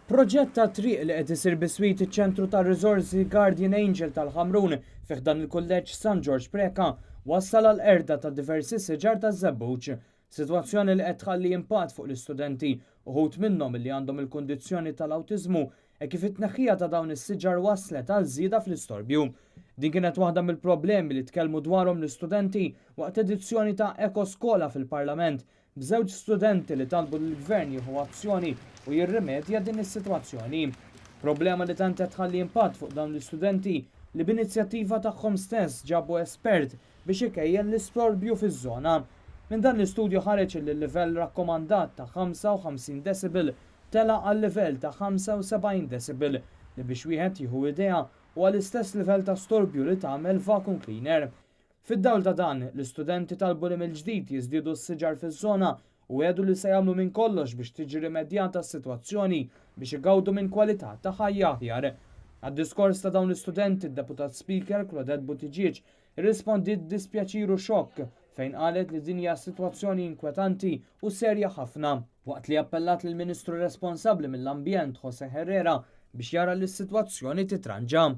Proġett ta' triq li qed isir biswit iċ-ċentru ta' riżorsi Guardian Angel tal-Ħamrun fih dan il-kulleġġ San George Preka wassal għal erda ta' diversi siġar ta' żebbuġ. Sitwazzjoni li qed tħalli impatt fuq l-istudenti uħud minnhom li għandhom il-kundizzjoni tal-awtiżmu e kif it-tneħħija ta' dawn is-siġar waslet għal żieda fl-istorbju. Din kienet waħda mill-problemi li tkellmu dwarhom l-istudenti waqt edizzjoni ta' Ekoskola fil-Parlament b'żewġ studenti li talbu l-gvern jieħu azzjoni u jirrimedja din is-sitwazzjoni. Problema li tant qed tħalli impatt fuq dawn l-istudenti li b'inizjattiva tagħhom stess ġabu espert biex ikejjen l-istorbju fiż-żona. Minn dan l-istudju ħareġ li l-livell rakkomandat ta' 55 decibel tela għal livell ta' 75 decibel li biex wieħed jieħu idea u għall-istess livell ta' storbju li tagħmel vacuum cleaner. Fid-dawl ta' dan, l-istudenti talbu li mill-ġdid jiżdiedu s-siġar fiż-żona u għedu li se jagħmlu minn kollox biex tiġi rimedjata s-sitwazzjoni biex igawdu minn kwalità ta' ħajja aħjar. Għad-diskors ta' dawn l-istudenti, id-Deputat Speaker Claudette Buttigieg irrispondiet dispjaċiru xokk fejn qalet li din hija sitwazzjoni inkwetanti u serja ħafna, waqt li appellat lill-Ministru responsabbli mill-Ambjent Jose Herrera biex jara li s-sitwazzjoni titranġa.